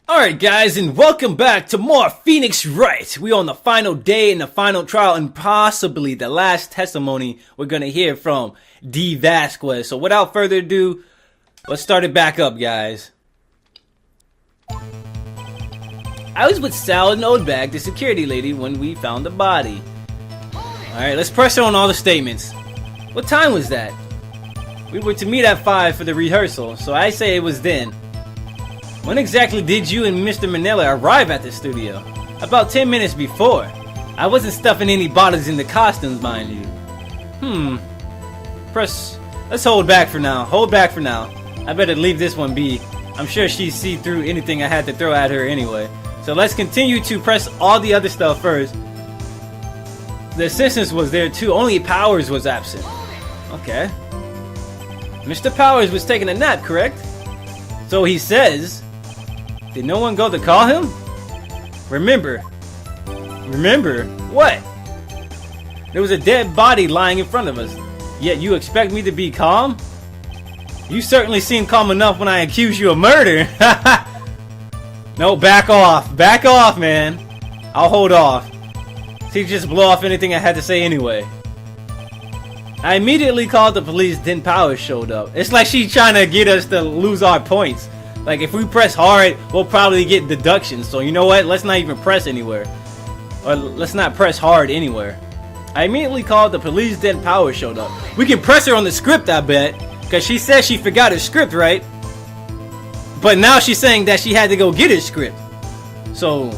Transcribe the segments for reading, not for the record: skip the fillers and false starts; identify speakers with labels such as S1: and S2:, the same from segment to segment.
S1: Alright guys, and welcome back to more Phoenix Wright. We on the final day in the final trial and possibly the last testimony we're gonna hear from D. Vasquez. So without further ado, let's start it back up, guys. I was with Sal and Oldbag, the security lady, when we found the body. Alright, let's press her on all the statements. What time was that? We were to meet at 5 for the rehearsal, so I say it was then. When exactly did you and Mr. Manila arrive at the studio? About 10 minutes before. I wasn't stuffing any bodies in the costumes, mind you. Let's hold back for now. Hold back for now. I better leave this one be. I'm sure she'd see through anything I had to throw at her anyway. So let's continue to press all the other stuff first. The assistant was there too, only Powers was absent. Okay. Mr. Powers was taking a nap, correct? So he says. Did no one go to call him? Remember what? There was a dead body lying in front of us. Yet you expect me to be calm? You certainly seem calm enough when I accuse you of murder. No, back off. Back off, man. I'll hold off. See, just blow off anything I had to say anyway. I immediately called the police, then Powers showed up. It's like she's trying to get us to lose our points. Like, if we press hard, we'll probably get deductions. So, you know what? Let's not even press anywhere. Or, let's not press hard anywhere. I immediately called the police, then Powers showed up. We can press her on the script, I bet. Because she said she forgot her script, right? But now she's saying that she had to go get her script. So,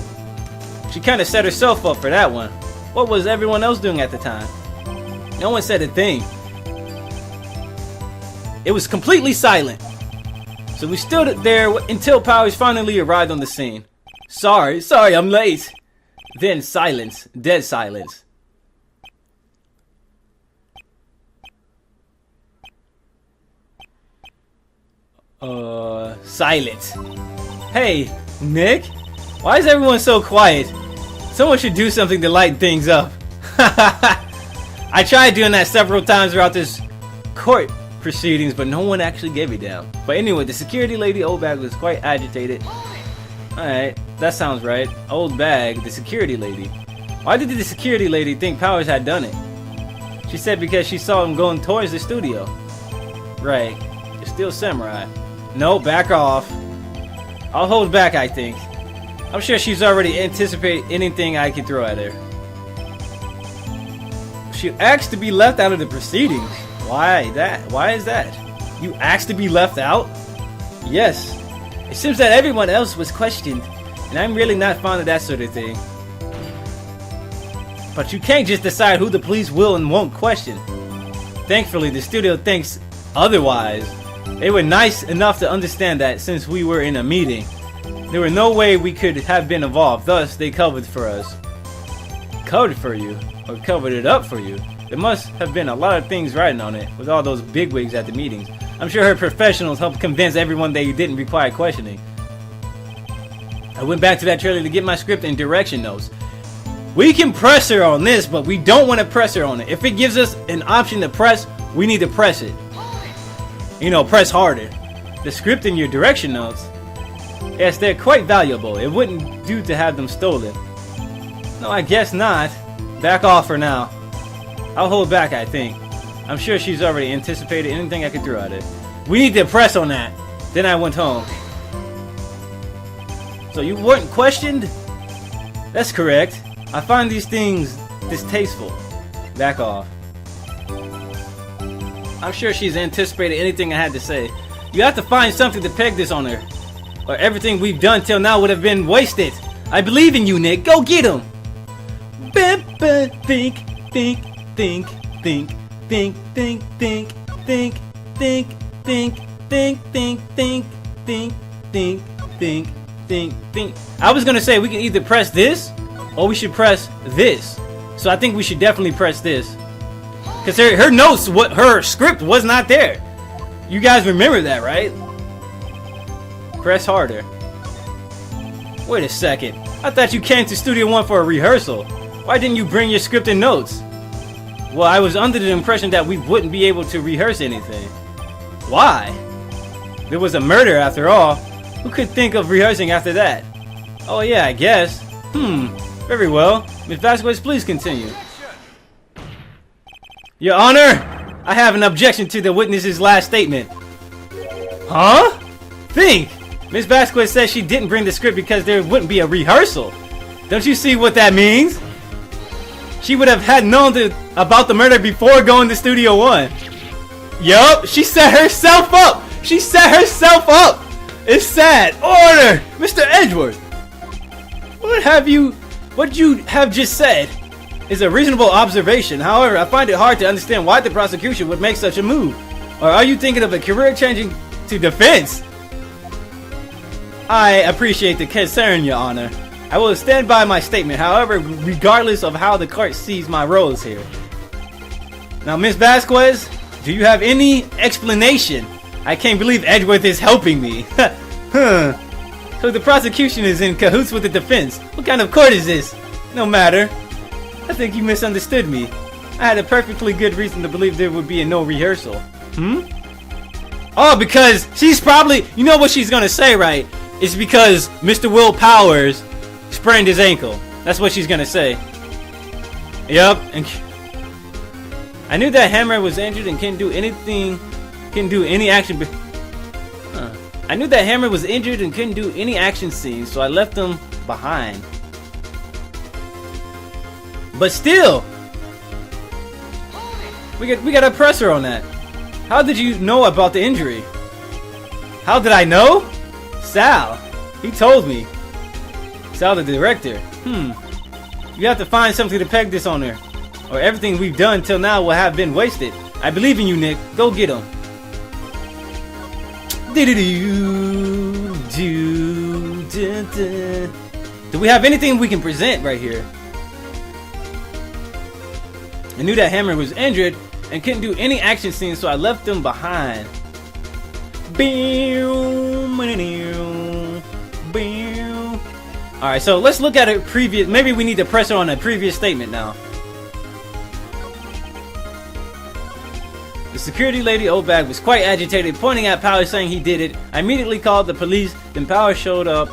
S1: she kind of set herself up for that one. What was everyone else doing at the time? No one said a thing. It was completely silent. So we stood there until Powers finally arrived on the scene. Sorry, I'm late. Then silence, dead silence. Silence. Hey, Nick? Why is everyone so quiet? Someone should do something to lighten things up. I tried doing that several times throughout this court proceedings, but no one actually gave a damn. But anyway, the security lady, Old Bag, was quite agitated. Alright, that sounds right. Old Bag, the security lady. Why did the security lady think Powers had done it? She said because she saw him going towards the studio. Right. It's still samurai. No, back off. I'll hold back, I think. I'm sure she's already anticipated anything I could throw at her. She asked to be left out of the proceedings. Why that? Why is that? You asked to be left out? Yes. It seems that everyone else was questioned, and I'm really not fond of that sort of thing. But you can't just decide who the police will and won't question. Thankfully, the studio thinks otherwise. They were nice enough to understand that since we were in a meeting, there were no way we could have been involved. Thus, they covered for us. Covered for you? Or covered it up for you? There must have been a lot of things writing on it, with all those bigwigs at the meetings. I'm sure her professionals helped convince everyone they didn't require questioning. I went back to that trailer to get my script and direction notes. We can press her on this, but we don't want to press her on it. If it gives us an option to press, we need to press it. You know, press harder. The script and your direction notes, yes, they're quite valuable. It wouldn't do to have them stolen. No, I guess not. Back off for now. I'll hold back, I think. I'm sure she's already anticipated anything I could throw at it. We need to press on that. Then I went home. So you weren't questioned? That's correct. I find these things distasteful. Back off. I'm sure she's anticipated anything I had to say. You have to find something to peg this on her, or everything we've done till now would have been wasted. I believe in you, Nick. Go get him. Think. I was gonna say we can either press this or we should press this. So I think we should definitely press this. Cause her notes, her script was not there. You guys remember that, right? Press harder. Wait a second. I thought you came to Studio One for a rehearsal. Why didn't you bring your script and notes? Well, I was under the impression that we wouldn't be able to rehearse anything. Why? There was a murder after all. Who could think of rehearsing after that? Oh yeah, I guess. Very well. Miss Vasquez, please continue. Your Honor, I have an objection to the witness's last statement. Huh? Think! Miss Vasquez says she didn't bring the script because there wouldn't be a rehearsal. Don't you see what that means? She would have had known about the murder before going to Studio One. Yup, she set herself up! She set herself up! It's sad. Order! Mr. Edgeworth! What you have just said is a reasonable observation. However, I find it hard to understand why the prosecution would make such a move. Or are you thinking of a career changing to defense? I appreciate the concern, Your Honor. I will stand by my statement, however, regardless of how the court sees my roles here. Now, Miss Vasquez, do you have any explanation? I can't believe Edgeworth is helping me. So the prosecution is in cahoots with the defense. What kind of court is this? No matter. I think you misunderstood me. I had a perfectly good reason to believe there would be no rehearsal. Oh, because she's probably... You know what she's gonna say, right? It's because Mr. Will Powers sprained his ankle. That's what she's gonna say. Yup. And I knew that Hammer was injured and couldn't do anything... Couldn't do any action... I knew that Hammer was injured and couldn't do any action scenes, so I left him behind. But still, we got a presser on that. How did you know about the injury? How did I know? Sal. He told me. Sal, the director. You have to find something to peg this on her, or everything we've done till now will have been wasted. I believe in you, Nick. Go get him. Do we have anything we can present right here? I knew that Hammer was injured and couldn't do any action scenes, so I left him behind. Alright, so let's look at a previous... Maybe we need to press her on a previous statement now. The security lady Obag was quite agitated, pointing at Powers, saying he did it. I immediately called the police, then Powers showed up.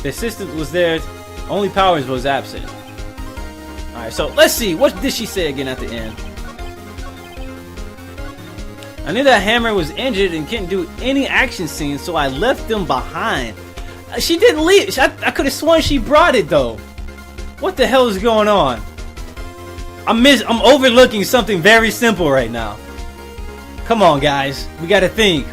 S1: The assistant was there, only Powers was absent. Alright, so let's see, what did she say again at the end? I knew that Hammer was injured and couldn't do any action scenes, so I left them behind. She didn't leave. I could have sworn she brought it though. What the hell is going on? I'm overlooking something very simple right now. Come on, guys. We gotta think.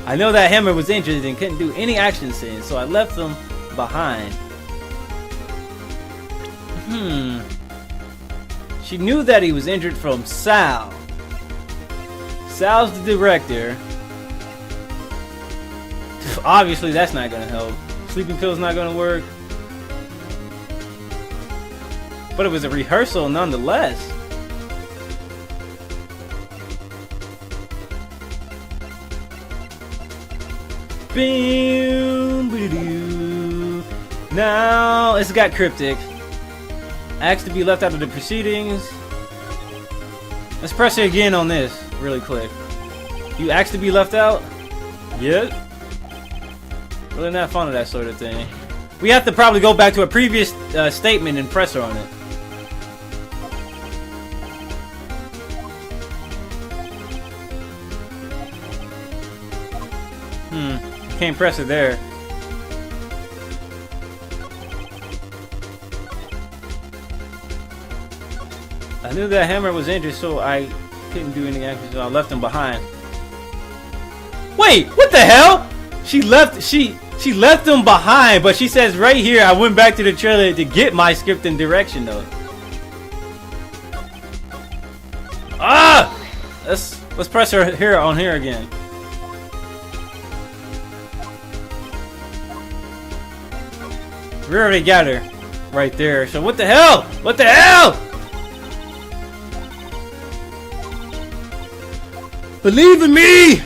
S1: I know that Hammer was injured and couldn't do any action scenes, so I left them behind. She knew that he was injured from Sal. Sal's the director. Obviously, that's not gonna help. Sleeping pill's not gonna work. But it was a rehearsal nonetheless. Now it's got cryptic. Asked to be left out of the proceedings. Let's press it again on this really quick. You asked to be left out? Yep. Really not fond of that sort of thing. We have to probably go back to a previous statement and press her on it. Can't press it there. I knew that Hammer was injured, so I couldn't do any action, so I left him behind. Wait, what the hell? She left him behind, but she says right here, I went back to the trailer to get my script and direction though. Let's press her here on here again. We already got her right there. So what the hell? What the hell? Believe in me!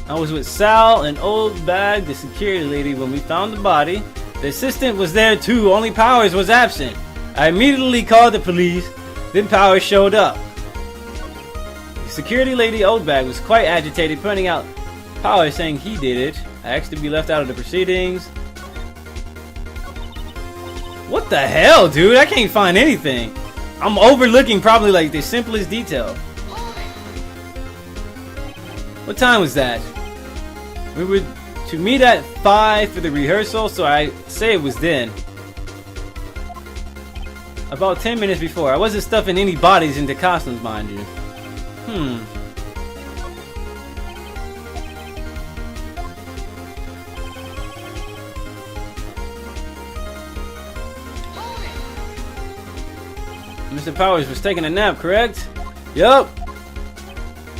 S1: I was with Sal and Old Bag, the security lady, when we found the body. The assistant was there too, only Powers was absent. I immediately called the police, then Powers showed up. The Security Lady Oldbag was quite agitated, pointing out Powers, saying he did it. I asked to be left out of the proceedings. What the hell, dude? I can't find anything. I'm overlooking probably like the simplest detail. What time was that? We were to meet at 5 for the rehearsal, so I say it was then. About 10 minutes before. I wasn't stuffing any bodies into costumes, mind you. Mr. Powers was taking a nap, correct? Yup.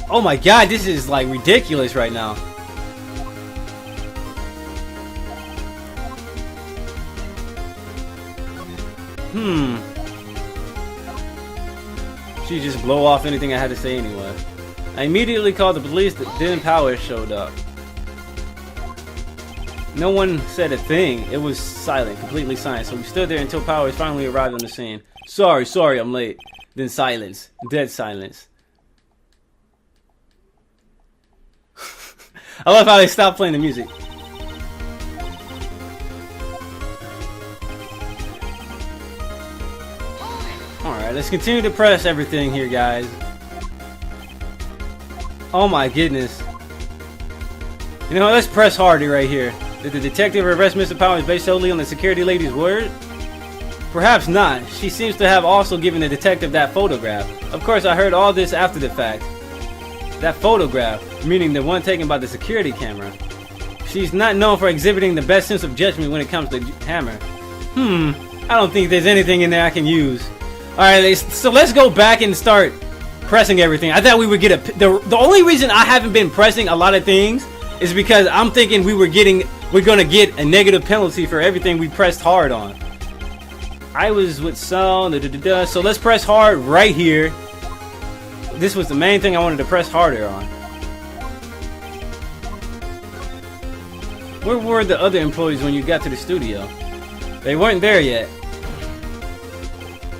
S1: Oh my god, this is like ridiculous right now. She just blow off anything I had to say anyway. I immediately called the police, then Powers showed up. No one said a thing. It was silent, completely silent. So we stood there until Powers finally arrived on the scene. Sorry, I'm late. Then silence. Dead silence. I love how they stopped playing the music. Alright, let's continue to press everything here, guys. Oh my goodness. You know, let's press harder right here. Did the detective arrest Mr. Powers based solely on the security lady's word? Perhaps not. She seems to have also given the detective that photograph. Of course, I heard all this after the fact. That photograph, meaning the one taken by the security camera. She's not known for exhibiting the best sense of judgment when it comes to hammer. I don't think there's anything in there I can use. Alright, so let's go back and start pressing everything. I thought we would get the only reason I haven't been pressing a lot of things is because I'm thinking we're gonna get a negative penalty for everything we pressed hard on. I was with sound, so let's press hard right here. This was the main thing I wanted to press harder on. Where were the other employees when you got to the studio? They weren't there yet.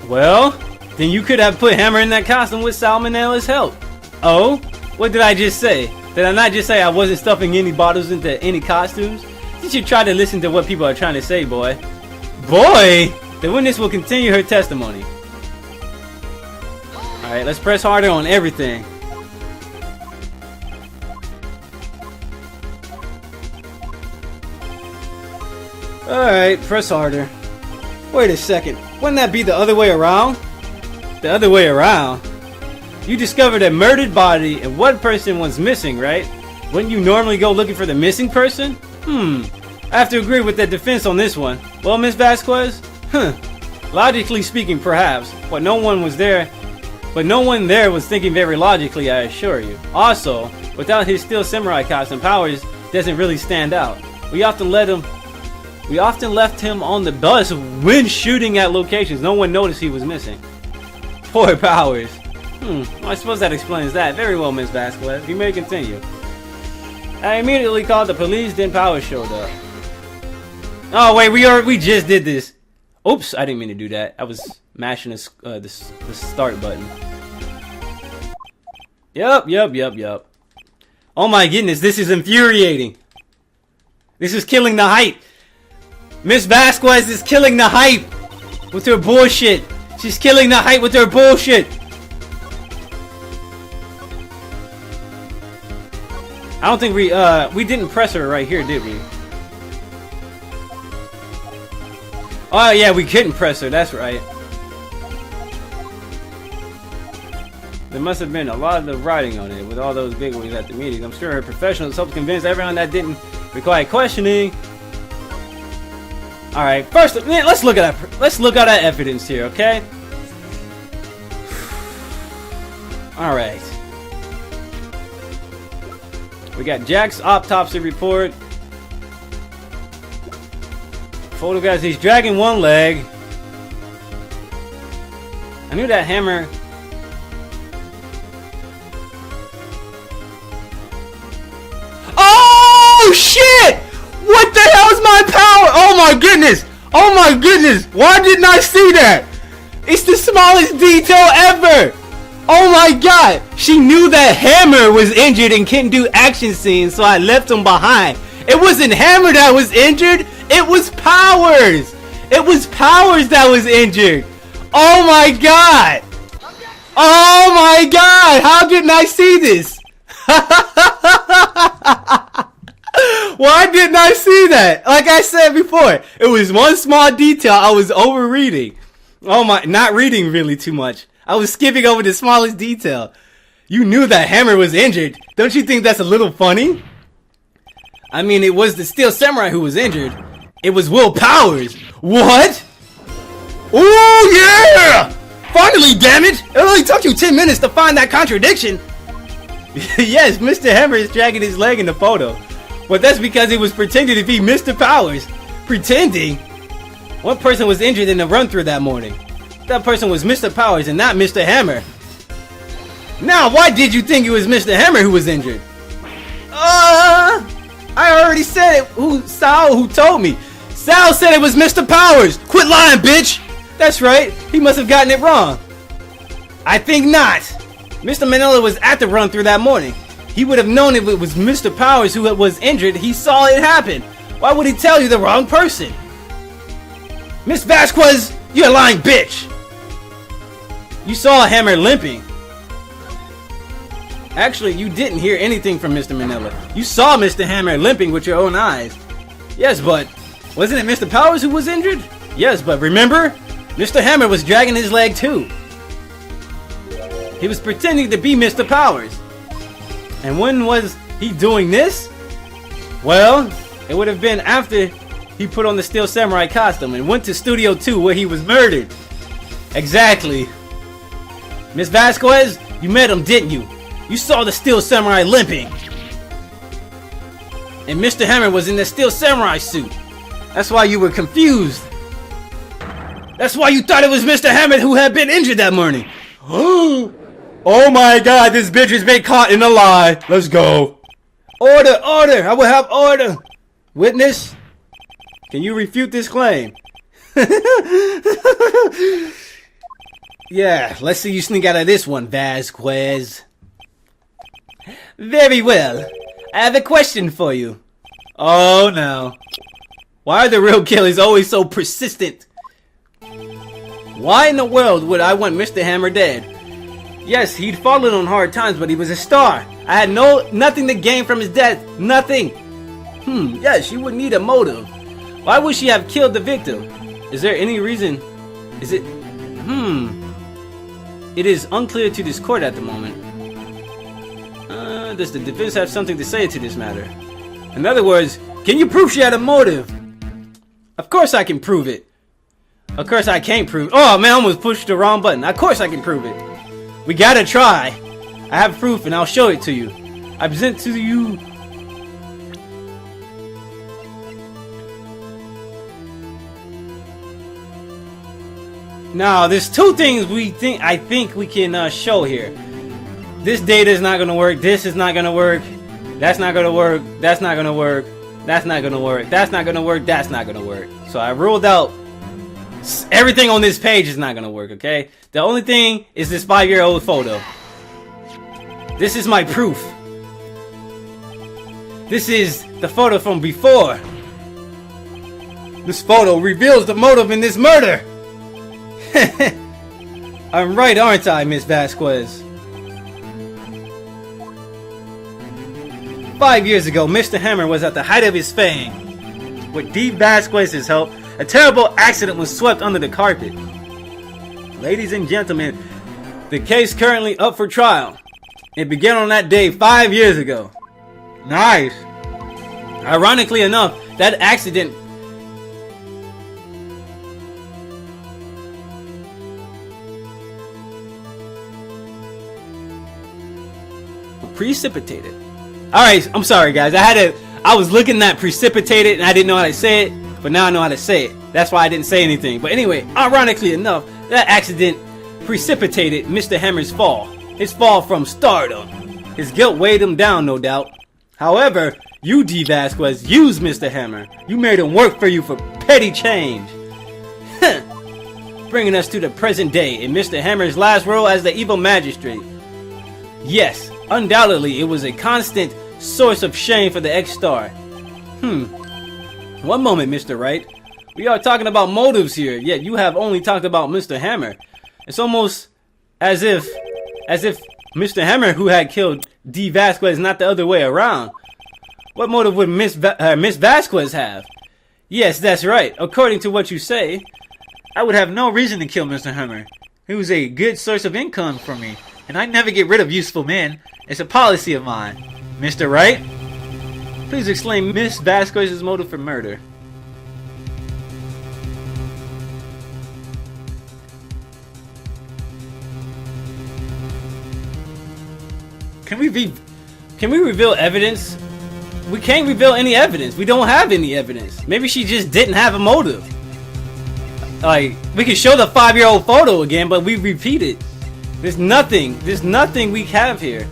S1: Well, then you could have put Hammer in that costume with Salmonella's help. Oh? What did I just say? Did I not just say I wasn't stuffing any bottles into any costumes? You should try to listen to what people are trying to say, boy. Boy! The witness will continue her testimony. Alright, let's press harder on everything. Alright, press harder. Wait a second. Wouldn't that be the other way around? The other way around? You discovered a murdered body and one person was missing, right? Wouldn't you normally go looking for the missing person? I have to agree with the defense on this one. Well, Miss Vasquez? Logically speaking, perhaps, but no one there was thinking very logically, I assure you. Also, without his steel samurai costume, Powers doesn't really stand out. We often left him on the bus when shooting at locations. No one noticed he was missing. Poor Powers. Well, I suppose that explains that. Very well, Miss Vasquez. You may continue. I immediately called the police, then Powers showed up. Oh wait, we just did this. Oops, I didn't mean to do that. I was mashing the start button. Yup. Oh my goodness, this is infuriating. This is killing the hype. Miss Vasquez is killing the hype with her bullshit. She's killing the hype with her bullshit. I don't think we didn't press her right here, did we? Oh yeah, we couldn't press her, that's right. There must have been a lot of writing on it with all those big ones at the meeting. I'm sure her professionals helped convince everyone that didn't require questioning. Alright, first let's look at that evidence here, okay? Alright. We got Jack's autopsy report. Photographs, he's dragging one leg. I knew that hammer. Oh shit! What the hell is my power? Oh my goodness! Oh my goodness! Why didn't I see that? It's the smallest detail ever! Oh my god! She knew that Hammer was injured and couldn't do action scenes, so I left him behind. It wasn't Hammer that was injured, it was Powers! It was Powers that was injured! Oh my god! Oh my god! How didn't I see this? Why didn't I see that? Like I said before, it was one small detail I was overreading. Oh my, not reading really too much. I was skipping over the smallest detail. You knew that Hammer was injured. Don't you think that's a little funny? I mean, it was the Steel Samurai who was injured. It was Will Powers. What? Oh yeah! Finally, damn it! It only took you 10 minutes to find that contradiction. Yes, Mr. Hammer is dragging his leg in the photo. But that's because he was pretending to be Mr. Powers. Pretending? One person was injured in the run-through that morning. That person was Mr. Powers and not Mr. Hammer. Now, why did you think it was Mr. Hammer who was injured? I already said it. Sal who told me. Sal said it was Mr. Powers. Quit lying, bitch. That's right. He must have gotten it wrong. I think not. Mr. Manila was at the run-through that morning. He would have known if it was Mr. Powers who was injured. He saw it happen. Why would he tell you the wrong person? Miss Vasquez, you're a lying bitch. You saw Hammer limping. Actually, you didn't hear anything from Mr. Manila. You saw Mr. Hammer limping with your own eyes. Yes, but wasn't it Mr. Powers who was injured? Yes, but remember? Mr. Hammer was dragging his leg too. He was pretending to be Mr. Powers. And when was he doing this? Well, it would have been after he put on the Steel Samurai costume and went to Studio 2 where he was murdered. Exactly. Miss Vasquez, you met him, didn't you? You saw the Steel Samurai limping. And Mr. Hammer was in the Steel Samurai suit. That's why you were confused. That's why you thought it was Mr. Hammer who had been injured that morning. Oh my god, this bitch has been caught in a lie. Let's go. Order, order. I will have order. Witness, can you refute this claim? Yeah, let's see you sneak out of this one, Vasquez. Very well. I have a question for you. Oh no. Why are the real killers always so persistent? Why in the world would I want Mr. Hammer dead? Yes, he'd fallen on hard times, but he was a star. I had nothing to gain from his death. Nothing. Yes, you would need a motive. Why would she have killed the victim? Is there any reason? Is it? It is unclear to this court at the moment. Does the defense have something to say to this matter? In other words, can you prove she had a motive? Of course I can prove it. Of course I can't prove it. Oh man, I almost pushed the wrong button. Of course I can prove it. We gotta try. I have proof and I'll show it to you. I present to you. Now, there's two things I think we can show here. This data is not gonna work. This is not gonna work. That's not gonna work. That's not gonna work. That's not gonna work. That's not gonna work. That's not gonna work. So I ruled out everything on this page is not gonna work. Okay. The only thing is this 5-year-old photo. This is my proof. This is the photo from before. This photo reveals the motive in this murder. I'm right, aren't I, Miss Vasquez? 5 years ago, Mr. Hammer was at the height of his fame. With Dee Vasquez's help, a terrible accident was swept under the carpet. Ladies and gentlemen, the case currently up for trial. It began on that day 5 years ago. Nice. Ironically enough, that accident precipitated. Alright, I'm sorry guys. I was looking at precipitated and I didn't know how to say it, but now I know how to say it. That's why I didn't say anything. But anyway, ironically enough, that accident precipitated Mr. Hammer's fall. His fall from stardom. His guilt weighed him down, no doubt. However, you, Dee Vasquez, used Mr. Hammer. You made him work for you for petty change. bringing us to the present day in Mr. Hammer's last role as the evil magistrate. Yes, undoubtedly it was a constant source of shame for the ex-star. One moment, Mr. Wright. We are talking about motives here, yet you have only talked about Mr. Hammer. It's almost as if Mr. Hammer who had killed D. Vasquez, not the other way around. What motive would Miss Vasquez have? Yes, that's right. According to what you say, I would have no reason to kill Mr. Hammer. He was a good source of income for me, and I never get rid of useful men. It's a policy of mine. Mr. Wright, please explain Miss Vasquez's motive for murder. Can we reveal evidence? We can't reveal any evidence. We don't have any evidence. Maybe she just didn't have a motive. Like, we can show the 5-year-old photo again, but we repeat it. There's nothing we have here.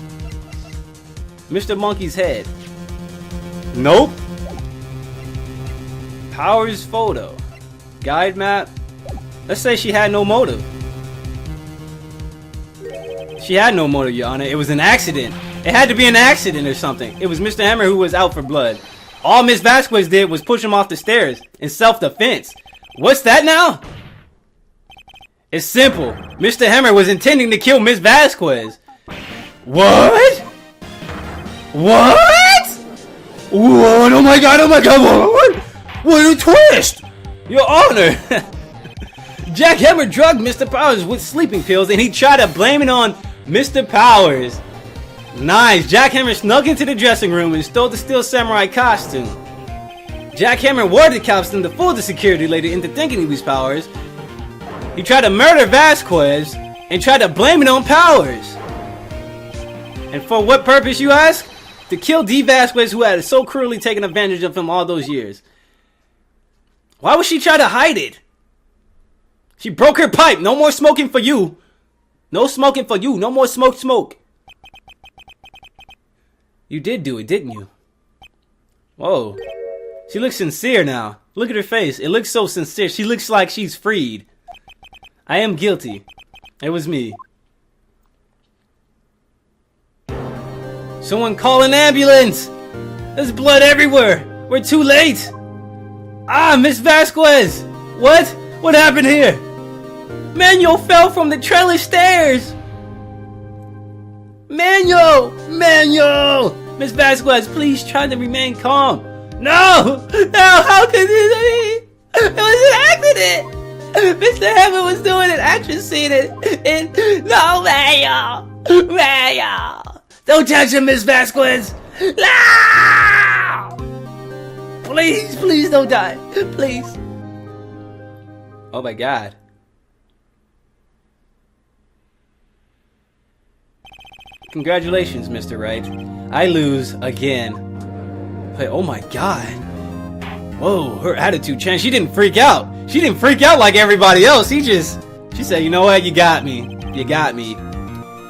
S1: Mr. Monkey's head. Nope. Powers photo. Guide map. Let's say she had no motive. She had no motive, Your Honor. It was an accident. It had to be an accident or something. It was Mr. Hammer who was out for blood. All Miss Vasquez did was push him off the stairs in self-defense. What's that now? It's simple. Mr. Hammer was intending to kill Miss Vasquez. What? What? What? Oh my god, what? What a twist! Your Honor! Jack Hammer drugged Mr. Powers with sleeping pills and he tried to blame it on Mr. Powers. Nice. Jack Hammer snuck into the dressing room and stole the Steel Samurai costume. Jack Hammer wore the costume to fool the security lady into thinking he was Powers. He tried to murder Vasquez and tried to blame it on Powers. And for what purpose, you ask? To kill D. Vasquez, who had so cruelly taken advantage of him all those years. Why would she try to hide it? She broke her pipe. No more smoking for you. No smoking for you. No more smoke. You did do it, didn't you? Whoa. She looks sincere now. Look at her face. It looks so sincere. She looks like she's freed. I am guilty. It was me. Someone call an ambulance! There's blood everywhere! We're too late! Ah, Miss Vasquez! What? What happened here? Manuel fell from the trailer stairs! Manuel! Miss Vasquez, please try to remain calm. No! No, how could this be? It was an accident! Mr. Hammer was doing an action scene and no, Manuel! Don't touch him, Miss Vasquez! No! Please don't die. Please. Oh my god. Congratulations, Mr. Wright. I lose again. But oh my god. Whoa, her attitude changed. She didn't freak out. She didn't freak out like everybody else. She said, you know what? You got me. You got me.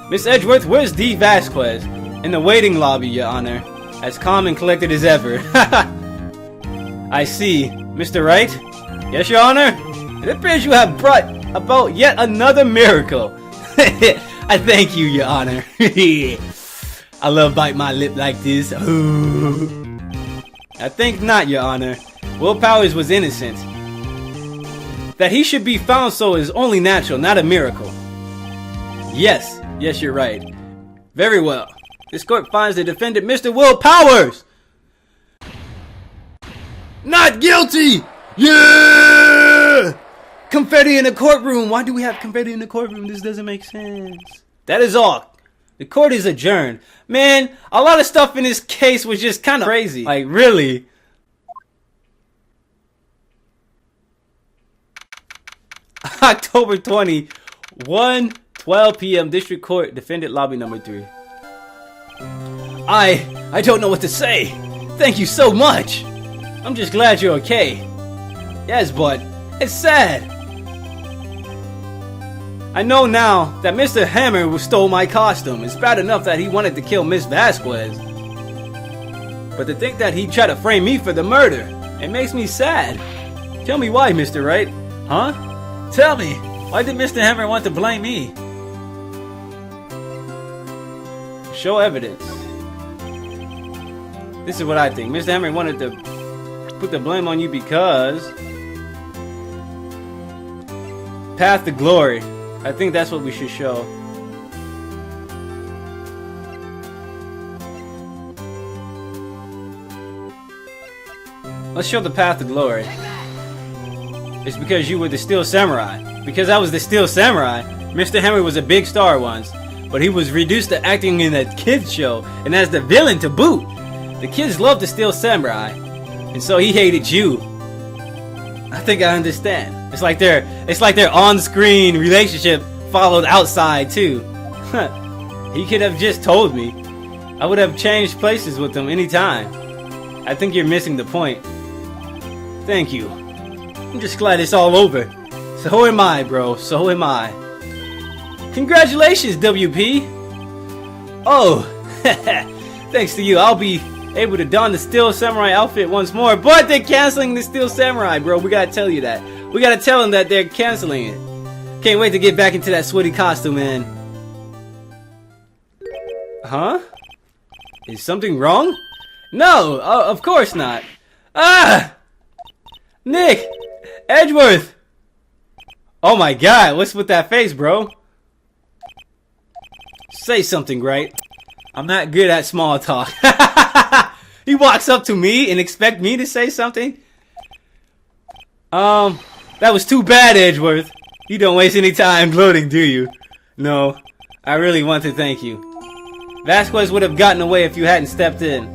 S1: Miss Edgeworth, where's D. Vasquez? In the waiting lobby, Your Honor. As calm and collected as ever. I see. Mr. Wright? Yes, Your Honor? It appears you have brought about yet another miracle. I thank you, Your Honor. I love bite my lip like this. I think not, Your Honor. Will Powers was innocent. That he should be found so is only natural, not a miracle. Yes, you're right. Very well. This court finds the defendant, Mr. Will Powers, not guilty! Yeah! Confetti in the courtroom. Why do we have confetti in the courtroom? This doesn't make sense. That is all. The court is adjourned. Man, a lot of stuff in this case was just kind of crazy. Like, really? October 20, 1:12 p.m. District Court, Defendant Lobby number 3. I don't know what to say. Thank you so much. I'm just glad you're okay. Yes, but it's sad. I know now that Mr. Hammer stole my costume. It's bad enough that he wanted to kill Miss Vasquez. But to think that he tried to frame me for the murder, it makes me sad. Tell me why, Mr. Wright. Huh? Tell me. Why did Mr. Hammer want to blame me? Show evidence. This is what I think. Mr. Hammer wanted to put the blame on you because... Path to glory. I think that's what we should show. Let's show the path to glory. It's because you were the Steel Samurai. Because I was the Steel Samurai, Mr. Hammer was a big star once, but he was reduced to acting in a kids show, and as the villain to boot. The kids loved the Steel Samurai, and so he hated you. I think I understand. It's like their on-screen relationship followed outside too. He could have just told me. I would have changed places with him anytime. I think you're missing the point. Thank you. I'm just glad it's all over. So am I, bro. So am I. Congratulations, WP. Oh, thanks to you, I'll be able to don the Steel Samurai outfit once more. But they're canceling the Steel Samurai, bro. We gotta tell you that. We gotta tell them that they're canceling it. Can't wait to get back into that sweaty costume, man. Huh? Is something wrong? No, of course not. Ah! Nick! Edgeworth! Oh my god, what's with that face, bro? Say something, right? I'm not good at small talk. He walks up to me and expect me to say something? That was too bad, Edgeworth. You don't waste any time gloating, do you? No, I really want to thank you. Vasquez would have gotten away if you hadn't stepped in.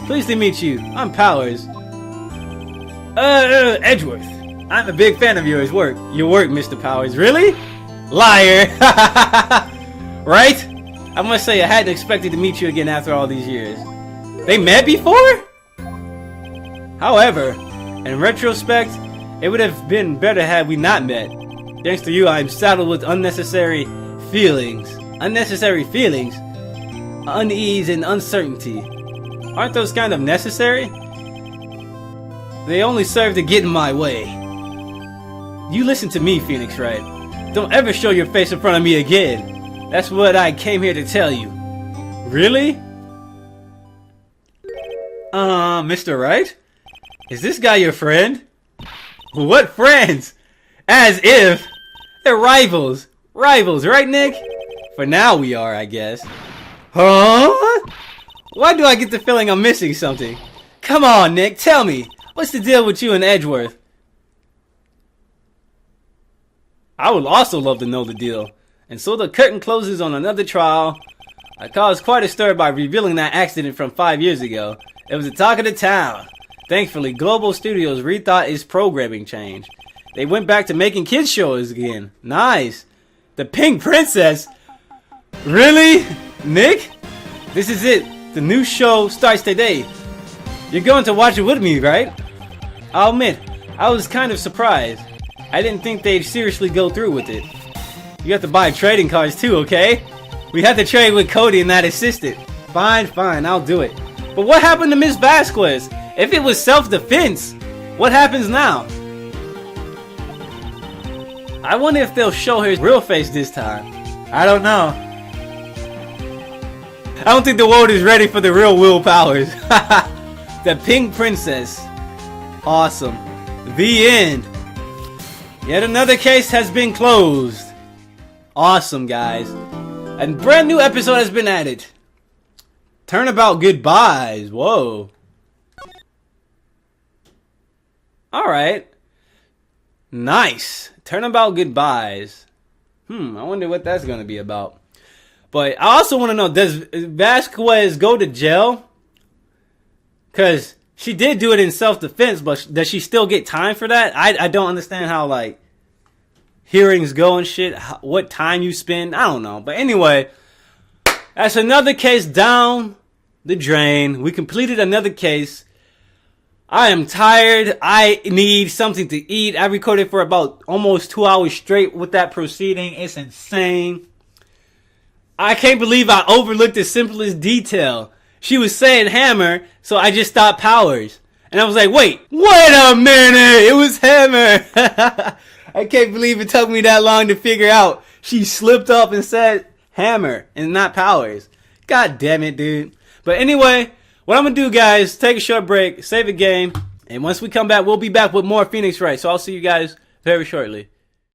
S1: Pleased to meet you. I'm Powers. Edgeworth. I'm a big fan of your work, Mr. Powers. Really? Liar. Right? I must say I hadn't expected to meet you again after all these years. They met before? However, in retrospect, it would have been better had we not met. Thanks to you, I'm saddled with unnecessary feelings. Unease and uncertainty. Aren't those kind of necessary? They only serve to get in my way. You listen to me, Phoenix Wright. Don't ever show your face in front of me again. That's what I came here to tell you. Really? Mr. Wright? Is this guy your friend? What friends? As if they're rivals. Rivals, right, Nick? For now we are, I guess. Huh? Why do I get the feeling I'm missing something? Come on, Nick, tell me. What's the deal with you and Edgeworth? I would also love to know the deal. And so the curtain closes on another trial. I caused quite a stir by revealing that accident from 5 years ago. It was the talk of the town. Thankfully, Global Studios rethought its programming change. They went back to making kids shows again. Nice. The Pink Princess? Really? Nick? This is it. The new show starts today. You're going to watch it with me, right? I'll admit, I was kind of surprised. I didn't think they'd seriously go through with it. You have to buy trading cards too, okay? We have to trade with Cody and that assistant. Fine, I'll do it. But what happened to Miss Vasquez? If it was self-defense, what happens now? I wonder if they'll show her real face this time. I don't know. I don't think the world is ready for the real Will Powers. The Pink Princess. Awesome. The end. Yet another case has been closed. Awesome, guys. A brand new episode has been added. Turnabout goodbyes. Whoa. Alright. Nice. Turnabout goodbyes. I wonder what that's going to be about. But I also want to know, does Vasquez go to jail? Because she did do it in self-defense, but does she still get time for that? I don't understand how, like, hearings go and shit. What time you spend. I don't know. But anyway, that's another case down the drain. We completed another case. I am tired. I need something to eat. I recorded for about almost 2 hours straight with that proceeding. It's insane. I can't believe I overlooked the simplest detail. She was saying Hammer, so I just thought Powers. And I was like, wait a minute, it was Hammer. I can't believe it took me that long to figure out. She slipped up and said hammer and not powers. God damn it, dude. But anyway, what I'm going to do, guys, take a short break, save a game, and once we come back, we'll be back with more Phoenix Wright. So I'll see you guys very shortly.